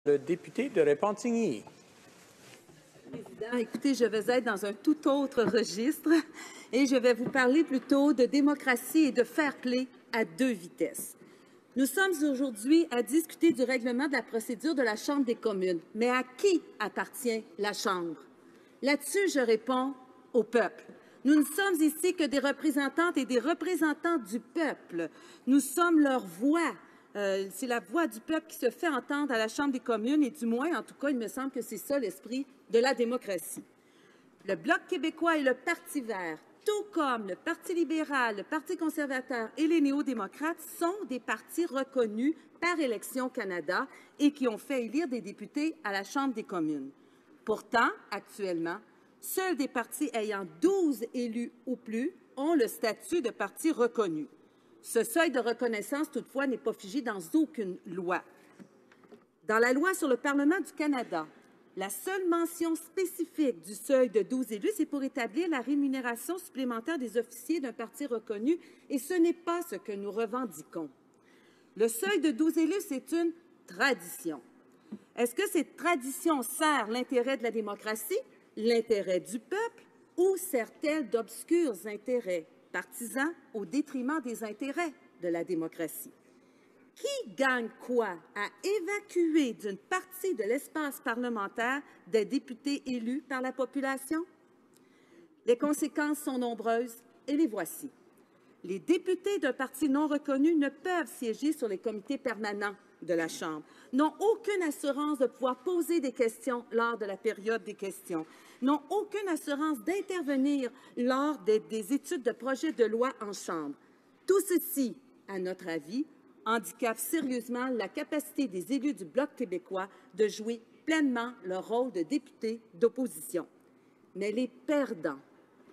Le député de Repentigny. Président, écoutez, je vais être dans un tout autre registre et je vais vous parler plutôt de démocratie et de fair play à deux vitesses. Nous sommes aujourd'hui à discuter du règlement de la procédure de la Chambre des communes. Mais à qui appartient la Chambre? Là-dessus, je réponds au peuple. Nous ne sommes ici que des représentantes et des représentants du peuple. Nous sommes leur voix. C'est la voix du peuple qui se fait entendre à la Chambre des communes et du moins, en tout cas, il me semble que c'est ça l'esprit de la démocratie. Le Bloc québécois et le Parti vert, tout comme le Parti libéral, le Parti conservateur et les néo-démocrates, sont des partis reconnus par Élections Canada et qui ont fait élire des députés à la Chambre des communes. Pourtant, actuellement, seuls des partis ayant 12 élus ou plus ont le statut de parti reconnu. Ce seuil de reconnaissance, toutefois, n'est pas figé dans aucune loi. Dans la loi sur le Parlement du Canada, la seule mention spécifique du seuil de 12 élus, c'est pour établir la rémunération supplémentaire des officiers d'un parti reconnu, et ce n'est pas ce que nous revendiquons. Le seuil de 12 élus, c'est une tradition. Est-ce que cette tradition sert l'intérêt de la démocratie, l'intérêt du peuple, ou sert-elle d'obscurs intérêts partisans au détriment des intérêts de la démocratie? Qui gagne quoi à évacuer d'une partie de l'espace parlementaire des députés élus par la population? Les conséquences sont nombreuses et les voici. Les députés d'un parti non reconnu ne peuvent siéger sur les comités permanents de la Chambre, n'ont aucune assurance de pouvoir poser des questions lors de la période des questions, n'ont aucune assurance d'intervenir lors des études de projets de loi en Chambre. Tout ceci, à notre avis, handicape sérieusement la capacité des élus du Bloc québécois de jouer pleinement leur rôle de députés d'opposition. Mais les perdants,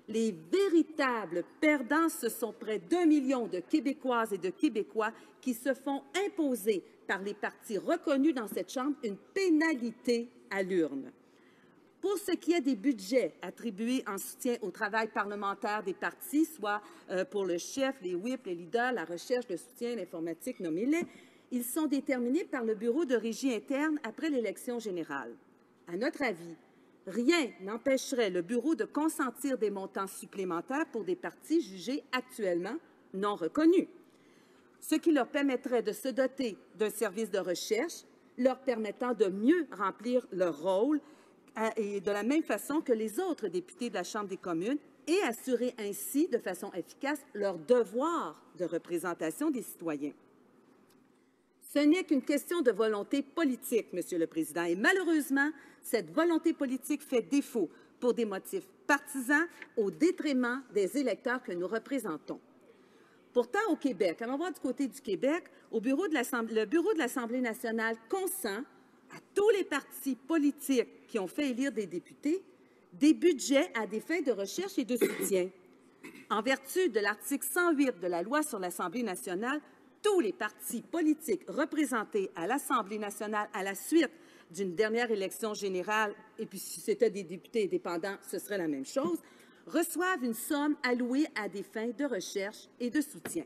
les véritables perdants, ce sont près d'1 million de Québécoises et de Québécois qui se font imposer par les partis reconnus dans cette Chambre une pénalité à l'urne. Pour ce qui est des budgets attribués en soutien au travail parlementaire des partis, soit pour le chef, les whips, les leaders, la recherche, le soutien, l'informatique, nommez-les, ils sont déterminés par le Bureau de régie interne après l'élection générale. À notre avis, rien n'empêcherait le Bureau de consentir des montants supplémentaires pour des partis jugés actuellement non reconnus, ce qui leur permettrait de se doter d'un service de recherche leur permettant de mieux remplir leur rôle et de la même façon que les autres députés de la Chambre des communes et assurer ainsi de façon efficace leur devoir de représentation des citoyens. Ce n'est qu'une question de volonté politique, Monsieur le Président, et malheureusement, cette volonté politique fait défaut pour des motifs partisans au détriment des électeurs que nous représentons. Pourtant, au Québec, allons voir du côté du Québec, le bureau de l'Assemblée nationale consent à tous les partis politiques qui ont fait élire des députés des budgets à des fins de recherche et de soutien. En vertu de l'article 108 de la Loi sur l'Assemblée nationale, tous les partis politiques représentés à l'Assemblée nationale à la suite d'une dernière élection générale, et puis si c'était des députés indépendants, ce serait la même chose, reçoivent une somme allouée à des fins de recherche et de soutien.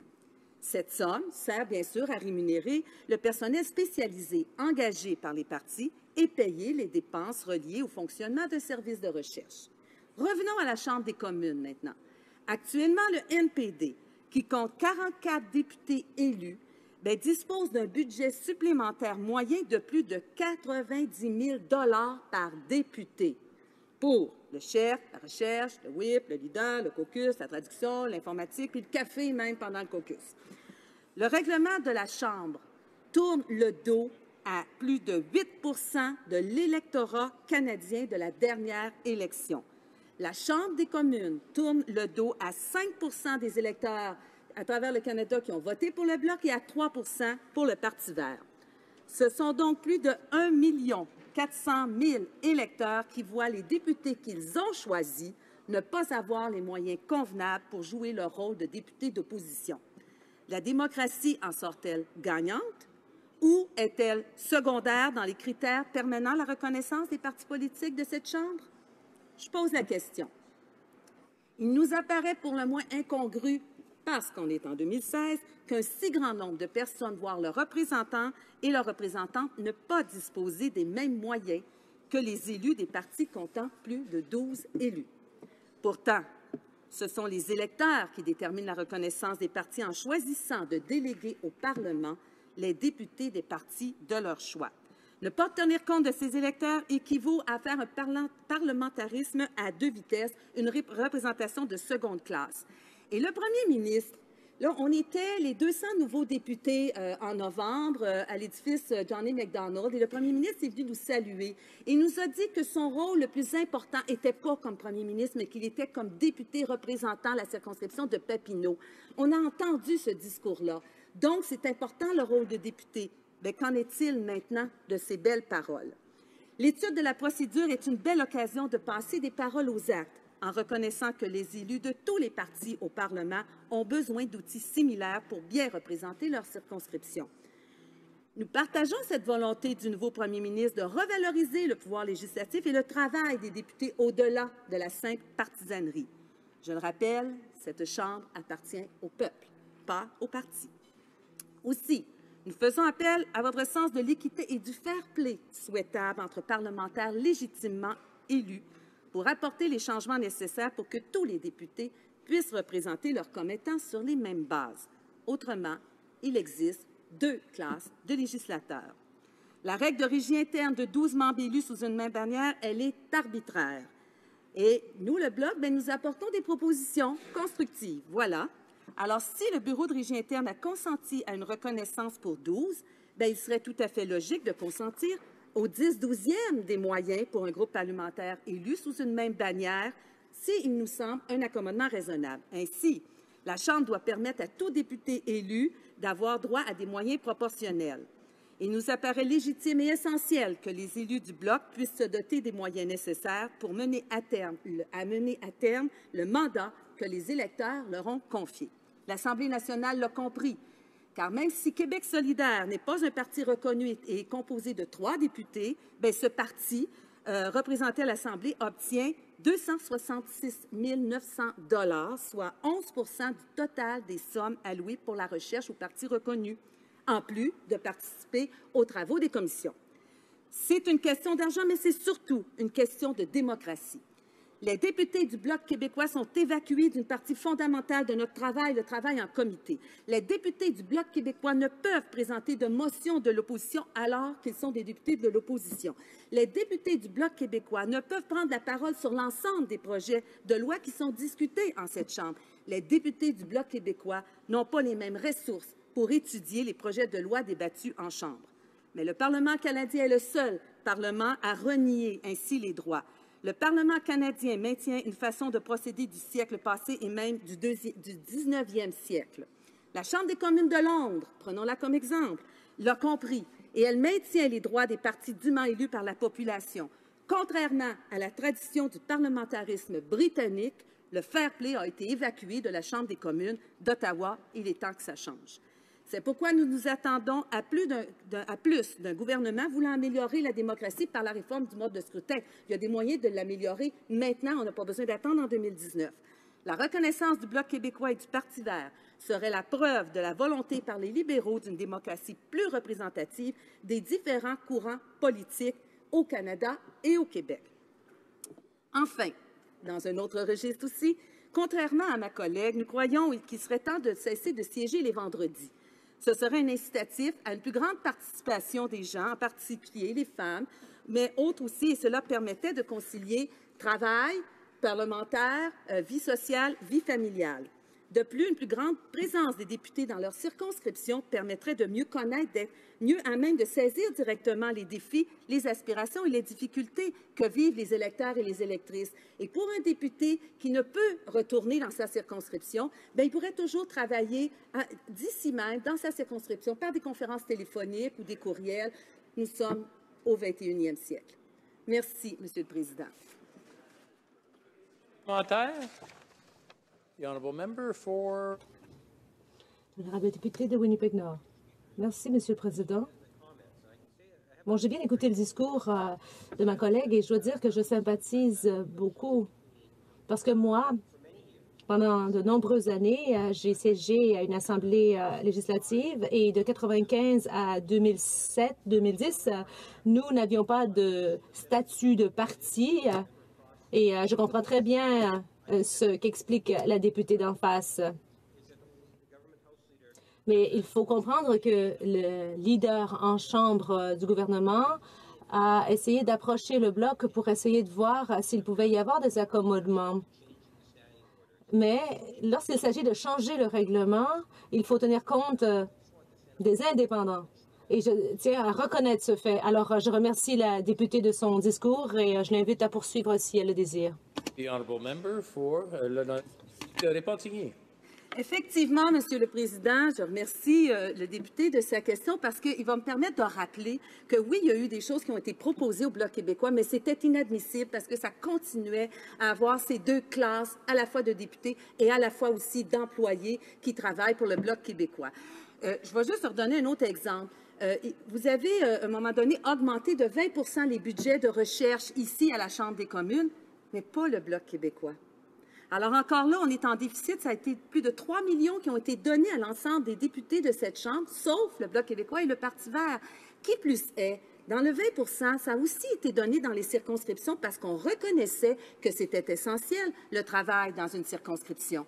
Cette somme sert bien sûr à rémunérer le personnel spécialisé engagé par les partis et payer les dépenses reliées au fonctionnement d'un service de recherche. Revenons à la Chambre des communes maintenant. Actuellement, le NPD, qui compte 44 députés élus, dispose d'un budget supplémentaire moyen de plus de 90 000 $ par député pour le chef, la recherche, le whip, le leader, le caucus, la traduction, l'informatique, puis le café même pendant le caucus. Le règlement de la Chambre tourne le dos à plus de 8 % de l'électorat canadien de la dernière élection. La Chambre des communes tourne le dos à 5 % des électeurs à travers le Canada qui ont voté pour le Bloc et à 3 % pour le Parti vert. Ce sont donc plus de 1 400 000 électeurs qui voient les députés qu'ils ont choisis ne pas avoir les moyens convenables pour jouer leur rôle de député d'opposition. La démocratie en sort-elle gagnante ou est-elle secondaire dans les critères permanents la reconnaissance des partis politiques de cette Chambre? Je pose la question. Il nous apparaît pour le moins incongru parce qu'on est en 2016, qu'un si grand nombre de personnes voient leurs représentants et leurs représentantes ne pas disposer des mêmes moyens que les élus des partis comptant plus de 12 élus. Pourtant, ce sont les électeurs qui déterminent la reconnaissance des partis en choisissant de déléguer au Parlement les députés des partis de leur choix. Ne pas tenir compte de ces électeurs équivaut à faire un parlementarisme à deux vitesses, une représentation de seconde classe. Et le premier ministre, là, on était les 200 nouveaux députés en novembre à l'édifice John A. Macdonald et le premier ministre est venu nous saluer. Il nous a dit que son rôle le plus important n'était pas comme premier ministre, mais qu'il était comme député représentant la circonscription de Papineau. On a entendu ce discours-là. Donc, c'est important le rôle de député. Mais qu'en est-il maintenant de ces belles paroles? L'étude de la procédure est une belle occasion de passer des paroles aux actes, en reconnaissant que les élus de tous les partis au Parlement ont besoin d'outils similaires pour bien représenter leur circonscription. Nous partageons cette volonté du nouveau premier ministre de revaloriser le pouvoir législatif et le travail des députés au-delà de la simple partisanerie. Je le rappelle, cette Chambre appartient au peuple, pas aux partis. Aussi, nous faisons appel à votre sens de l'équité et du fair-play souhaitable entre parlementaires légitimement élus pour apporter les changements nécessaires pour que tous les députés puissent représenter leurs commettants sur les mêmes bases. Autrement, il existe deux classes de législateurs. La règle de régie interne de 12 membres élus sous une même bannière, elle est arbitraire. Et nous, le Bloc, nous apportons des propositions constructives. Voilà. Alors, si le Bureau de régie interne a consenti à une reconnaissance pour 12, il serait tout à fait logique de consentir au 10/12e des moyens pour un groupe parlementaire élu sous une même bannière, s'il nous semble un accommodement raisonnable. Ainsi, la Chambre doit permettre à tout député élu d'avoir droit à des moyens proportionnels. Il nous apparaît légitime et essentiel que les élus du Bloc puissent se doter des moyens nécessaires pour mener à terme le mandat que les électeurs leur ont confié. L'Assemblée nationale l'a compris, car même si Québec solidaire n'est pas un parti reconnu et est composé de 3 députés, ce parti, représenté à l'Assemblée, obtient 266 900 $, soit 11 du total des sommes allouées pour la recherche aux partis reconnus, en plus de participer aux travaux des commissions. C'est une question d'argent, mais c'est surtout une question de démocratie. Les députés du Bloc québécois sont évacués d'une partie fondamentale de notre travail, le travail en comité. Les députés du Bloc québécois ne peuvent présenter de motion de l'opposition alors qu'ils sont des députés de l'opposition. Les députés du Bloc québécois ne peuvent prendre la parole sur l'ensemble des projets de loi qui sont discutés en cette Chambre. Les députés du Bloc québécois n'ont pas les mêmes ressources pour étudier les projets de loi débattus en Chambre. Mais le Parlement canadien est le seul Parlement à renier ainsi les droits. Le Parlement canadien maintient une façon de procéder du siècle passé et même du 19e siècle. La Chambre des communes de Londres, prenons-la comme exemple, l'a compris et elle maintient les droits des partis dûment élus par la population. Contrairement à la tradition du parlementarisme britannique, le fair-play a été évacué de la Chambre des communes d'Ottawa. Il est temps que ça change. C'est pourquoi nous nous attendons à plus d'un gouvernement voulant améliorer la démocratie par la réforme du mode de scrutin. Il y a des moyens de l'améliorer maintenant. On n'a pas besoin d'attendre en 2019. La reconnaissance du Bloc québécois et du Parti vert serait la preuve de la volonté par les libéraux d'une démocratie plus représentative des différents courants politiques au Canada et au Québec. Enfin, dans un autre registre aussi, contrairement à ma collègue, nous croyons qu'il serait temps de cesser de siéger les vendredis. Ce serait un incitatif à une plus grande participation des gens, en particulier les femmes, mais autres aussi, et cela permettait de concilier travail, parlementaire, vie sociale, vie familiale. De plus, une plus grande présence des députés dans leur circonscription permettrait de mieux connaître, d'être mieux à même de saisir directement les défis, les aspirations et les difficultés que vivent les électeurs et les électrices. Et pour un député qui ne peut retourner dans sa circonscription, il pourrait toujours travailler d'ici même, dans sa circonscription, par des conférences téléphoniques ou des courriels. Nous sommes au 21e siècle. Merci, Monsieur le Président. Commentaire? The honourable member for... L'honorable député de Winnipeg-Nord. Merci, Monsieur le Président. Bon, j'ai bien écouté le discours de ma collègue et je dois dire que je sympathise beaucoup parce que moi, Pendant de nombreuses années, j'ai siégé à une assemblée législative et de 1995 à 2007-2010, nous n'avions pas de statut de parti et je comprends très bien ce qu'explique la députée d'en face. Mais il faut comprendre que le leader en chambre du gouvernement a essayé d'approcher le bloc pour essayer de voir s'il pouvait y avoir des accommodements. Mais lorsqu'il s'agit de changer le règlement, il faut tenir compte des indépendants. Et je tiens à reconnaître ce fait. Alors, je remercie la députée de son discours et je l'invite à poursuivre si elle le désire. The honourable member for de Repentigny. Effectivement, Monsieur le Président, je remercie le député de sa question parce qu'il va me permettre de rappeler que oui, il y a eu des choses qui ont été proposées au Bloc québécois, mais c'était inadmissible parce que ça continuait à avoir ces deux classes, à la fois de députés et à la fois aussi d'employés qui travaillent pour le Bloc québécois. Je vais juste redonner un autre exemple. Vous avez, à un moment donné, augmenté de 20 les budgets de recherche ici à la Chambre des communes, mais pas le Bloc québécois. Alors encore là, on est en déficit. Ça a été plus de 3 millions qui ont été donnés à l'ensemble des députés de cette Chambre, sauf le Bloc québécois et le Parti vert. Qui plus est, dans le 20 ça a aussi été donné dans les circonscriptions parce qu'on reconnaissait que c'était essentiel, le travail dans une circonscription.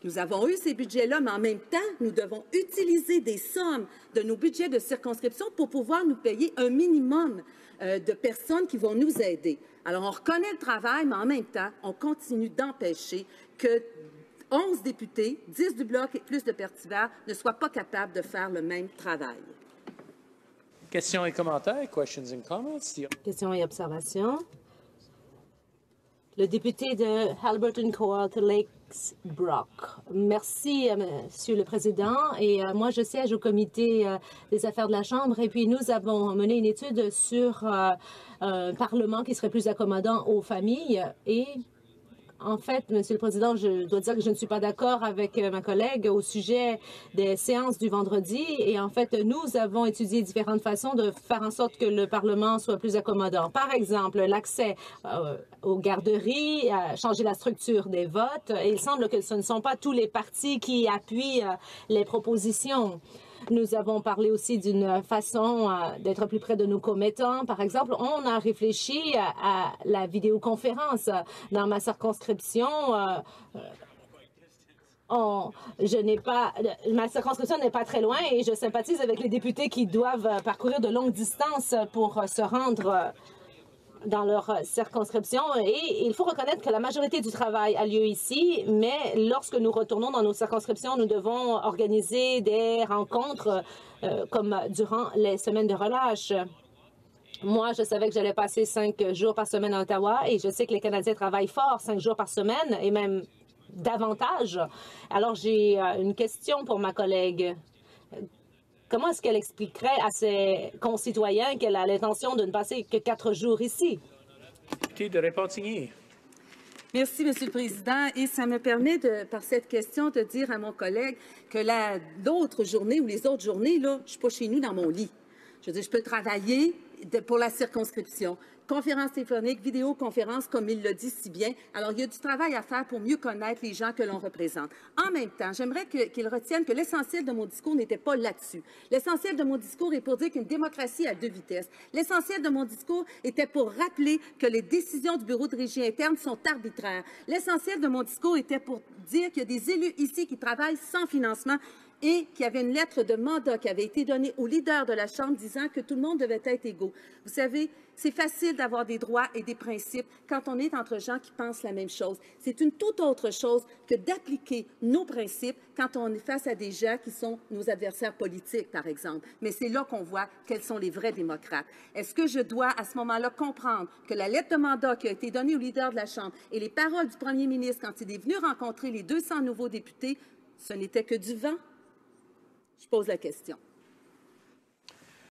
Nous avons eu ces budgets-là, mais en même temps, nous devons utiliser des sommes de nos budgets de circonscription pour pouvoir nous payer un minimum de personnes qui vont nous aider. Alors, on reconnaît le travail, mais en même temps, on continue d'empêcher que 11 députés, 10 du Bloc et plus de Parti vert ne soient pas capables de faire le même travail. Questions et commentaires, questions and comments. Questions et observations. Le député de Haliburton-Coalt Lakes Brock. Merci, Monsieur le Président. Et moi, je siège au comité des affaires de la Chambre. Et puis, nous avons mené une étude sur un Parlement qui serait plus accommodant aux familles. Et en fait, Monsieur le Président, je dois dire que je ne suis pas d'accord avec ma collègue au sujet des séances du vendredi. Et en fait, nous avons étudié différentes façons de faire en sorte que le Parlement soit plus accommodant. Par exemple, l'accès aux garderies, changer la structure des votes. Et il semble que ce ne sont pas tous les partis qui appuient les propositions. Nous avons parlé aussi d'une façon d'être plus près de nos commettants. Par exemple, on a réfléchi à la vidéoconférence. Dans ma circonscription, ma circonscription n'est pas très loin et je sympathise avec les députés qui doivent parcourir de longues distances pour se rendre dans leur circonscription. Et il faut reconnaître que la majorité du travail a lieu ici, mais lorsque nous retournons dans nos circonscriptions, nous devons organiser des rencontres comme durant les semaines de relâche. Moi, je savais que j'allais passer 5 jours par semaine à Ottawa et je sais que les Canadiens travaillent fort 5 jours par semaine et même davantage. Alors, j'ai une question pour ma collègue. Comment est-ce qu'elle expliquerait à ses concitoyens qu'elle a l'intention de ne passer que 4 jours ici? De Repentigny. Merci, Monsieur le Président. Et ça me permet, par cette question, de dire à mon collègue que l'autre journée ou les autres journées, là, je ne suis pas chez nous dans mon lit. Je veux dire, je peux travailler pour la circonscription. Conférence téléphonique, vidéoconférence, comme il le dit si bien. Alors, il y a du travail à faire pour mieux connaître les gens que l'on représente. En même temps, j'aimerais qu'il retienne que l'essentiel de mon discours n'était pas là-dessus. L'essentiel de mon discours est pour dire qu'une démocratie à 2 vitesses. L'essentiel de mon discours était pour rappeler que les décisions du Bureau de régie interne sont arbitraires. L'essentiel de mon discours était pour dire qu'il y a des élus ici qui travaillent sans financement et qu'il y avait une lettre de mandat qui avait été donnée au leader de la Chambre disant que tout le monde devait être égaux. Vous savez, c'est facile d'avoir des droits et des principes quand on est entre gens qui pensent la même chose. C'est une toute autre chose que d'appliquer nos principes quand on est face à des gens qui sont nos adversaires politiques, par exemple. Mais c'est là qu'on voit quels sont les vrais démocrates. Est-ce que je dois, à ce moment-là, comprendre que la lettre de mandat qui a été donnée au leader de la Chambre et les paroles du premier ministre quand il est venu rencontrer les 200 nouveaux députés, ce n'était que du vent? Je pose la question.